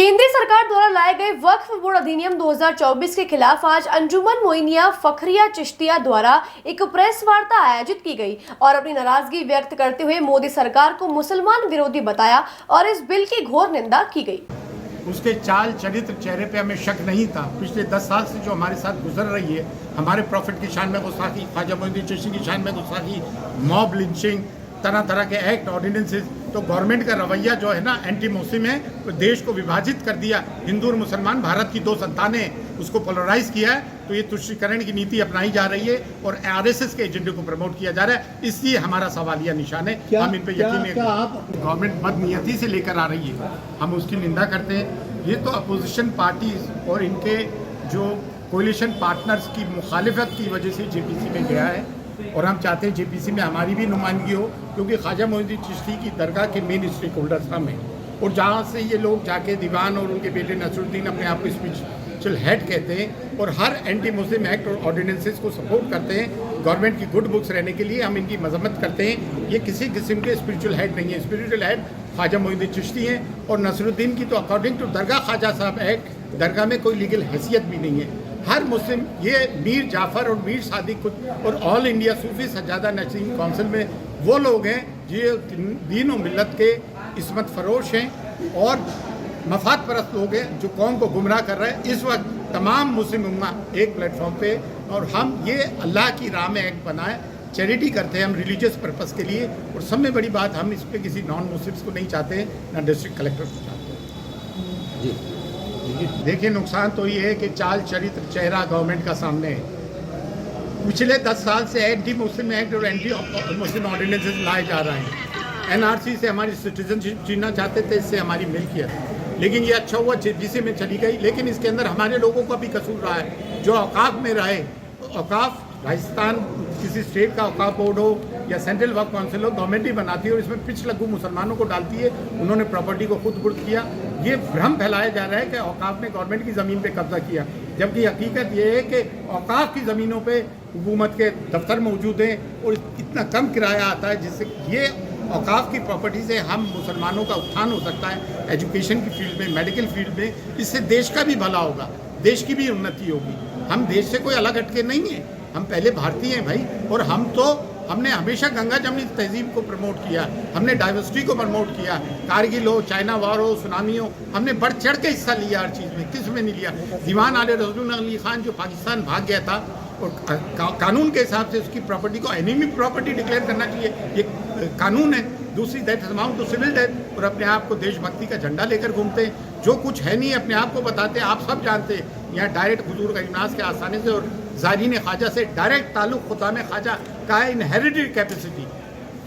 केंद्र सरकार द्वारा लाए गए वक्फ बोर्ड अधिनियम 2024 के खिलाफ आज अंजुमन मोइनिया फखरिया चिश्तिया द्वारा एक प्रेस वार्ता आयोजित की गई और अपनी नाराजगी व्यक्त करते हुए मोदी सरकार को मुसलमान विरोधी बताया और इस बिल की घोर निंदा की गई। उसके चाल चरित्र चेहरे पे हमें शक नहीं था। पिछले 10 साल से जो हमारे साथ गुजर रही है, हमारे प्रॉफिट की शान में गुस्ताखी, ख्वाजा मोइनुद्दीन चिश्ती की शान में गुस्ताखी, मॉब लिंचिंग, तरह तरह के एक्ट ऑर्डिनेंसेस, तो गवर्नमेंट का रवैया जो है ना एंटी मुस्लिम है, तो देश को विभाजित कर दिया। हिंदू और मुसलमान भारत की दो संतानें हैं, उसको पोलराइज किया है। तो ये तुष्टीकरण की नीति अपनाई जा रही है और आरएसएस के एजेंडे को प्रमोट किया जा रहा है। इसलिए हमारा सवालिया निशान है। हम इन पे यकीन नहीं, गवर्नमेंट बदनीयती से लेकर आ रही है, हम उसकी निंदा करते हैं। ये तो अपोजिशन पार्टीज और इनके जो कोलिशन पार्टनर्स की मुखालिफत की वजह से जेपीसी में गया है और हम चाहते हैं जेपीसी में हमारी भी नुमाइंदगी हो, क्योंकि ख्वाजा मोइनुद्दीन चिश्ती की दरगाह के मेन स्टेक होल्डर्स हम हैं। और जहाँ से ये लोग जाके दीवान और उनके बेटे नसरुद्दीन अपने आप को स्पिरिचुअल हेड कहते हैं और हर एंटी मुस्लिम एक्ट और ऑर्डिनेंसेस को सपोर्ट करते हैं गवर्नमेंट की गुड बुक्स रहने के लिए, हम इनकी मजम्मत करते हैं। ये किसी किस्म के स्पिरिचुअल हेड नहीं है। स्पिरिचुअल हेड ख्वाजा मोइनुद्दीन चिश्ती हैं और नसरुद्दीन की तो according to Dargah Khwaja Sahab act दरगाह में कोई लीगल हैसियत भी नहीं है। हर मुस्लिम, ये मीर जाफ़र और मीर सादिक और ऑल इंडिया सूफी सज्जादा नशीन काउंसिल में वो लोग हैं जो दीन और मिल्लत के इस्मत फरोश हैं और मफाद परस्त लोग हैं जो कौम को गुमराह कर रहे हैं। इस वक्त तमाम मुस्लिम उम्मा एक प्लेटफॉर्म पे, और हम ये अल्लाह की राह में एक्ट बनाए, चैरिटी करते हैं हम रिलीजियस पर्पस के लिए। और सब में बड़ी बात, हम इस पर किसी नॉन मुस्लिम्स को नहीं चाहते हैं, ना डिस्ट्रिक्ट कलेक्टर को चाहते हैं। जी देखिए, नुकसान तो ये है कि चाल चरित्र चेहरा गवर्नमेंट का सामने है। पिछले 10 साल से एंटी मुस्लिम एक्ट और एंटी मुस्लिम ऑर्डिनेंसेस लाए जा रहे हैं। एनआरसी से हमारी सिटीजनशिप छीनना चाहते थे, इससे हमारी मिल्कियत, लेकिन ये अच्छा हुआ जेपीसी में चली गई। लेकिन इसके अंदर हमारे लोगों का भी कसूर रहा है जो औकाफ में रहे। औकाफ राजस्थान किसी स्टेट का औकाफ बोर्ड हो या सेंट्रल वक्फ काउंसिल हो, गवर्नमेंट ही बनाती है और इसमें पिछ लगू मुसलमानों को डालती है। उन्होंने प्रॉपर्टी को खुद बुर्द किया। ये भ्रम फैलाया जा रहा है कि औकाफ ने गवर्नमेंट की ज़मीन पे कब्जा किया, जबकि हकीकत ये है कि औकाफ की ज़मीनों पे हुकूमत के दफ्तर मौजूद हैं और इतना कम किराया आता है जिससे ये औकाफ की प्रॉपर्टी से हम मुसलमानों का उत्थान हो सकता है एजुकेशन की फील्ड में, मेडिकल फील्ड में। इससे देश का भी भला होगा, देश की भी उन्नति होगी। हम देश से कोई अलग हटके नहीं हैं, हम पहले भारतीय हैं भाई। और हमने हमेशा गंगा जमनी तहजीब को प्रमोट किया, हमने डाइवर्सिटी को प्रमोट किया। कारगिल हो, चाइना वॉर हो, सुनामी हो, हमने बढ़ चढ़ के हिस्सा लिया हर चीज़ में। किस में नहीं लिया? दीवान आले रसूल अली खान जो पाकिस्तान भाग गया था और कानून के हिसाब से उसकी प्रॉपर्टी को एनिमी प्रॉपर्टी डिक्लेयर करना चाहिए, ये कानून है। दूसरी that amount to civil death. और अपने आप को देशभक्ति का झंडा लेकर घूमते हैं, जो कुछ है नहीं अपने आप को बताते हैं। आप सब जानते हैं यहाँ डायरेक्ट हुजूर का इनास के आसानी से और ज़ायरीन ख्वाजा से डायरेक्ट ताल्लुक़ खुताम ख्वाजा का इनहेरिटेड कैपेसिटी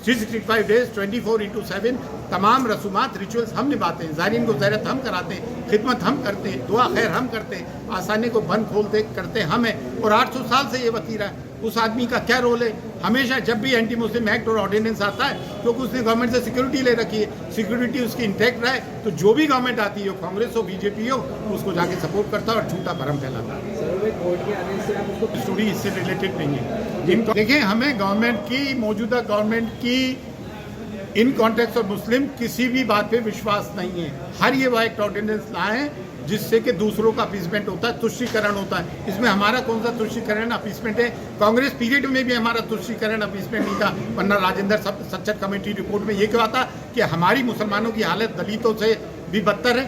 365 डेज 24/7 तमाम रसूमात रिचुअल्स हम निभाते हैं। ज़ायरीन को ज़ियारत हम कराते हैं, खिदमत हम करते हैं, दुआ खैर हम करते हैं, आसानी को बंद खोलते करते हम हैं। और 800 साल से ये वतीरा है। उस आदमी का क्या रोल है? हमेशा जब भी एंटी मुस्लिम एक्ट और ऑर्डिनेंस आता है, क्योंकि उसने गवर्नमेंट से सिक्योरिटी ले रखी है, सिक्योरिटी उसकी इंटैक्ट रहे, तो जो भी गवर्नमेंट आती है, कांग्रेस हो बीजेपी हो, उसको जाके सपोर्ट करता है और झूठा भरम फैलाता है। स्टोरी इससे रिलेटेड नहीं है। देखिए, हमें गवर्नमेंट की, मौजूदा गवर्नमेंट की इन कॉन्टेक्स्ट और मुस्लिम किसी भी बात पे विश्वास नहीं है। हर ये वो एक्ट ऑर्डिनेंस लाए जिससे कि दूसरों का अपीसमेंट होता है, तुष्टीकरण होता है। इसमें हमारा कौन सा तुष्टीकरण अपीसमेंट है? कांग्रेस पीरियड में भी हमारा तुष्टीकरण अपीसमेंट नहीं था, वरना राजेंद्र सच्चर कमेटी रिपोर्ट में ये क्यों आता कि हमारी मुसलमानों की हालत दलितों से भी बदतर है।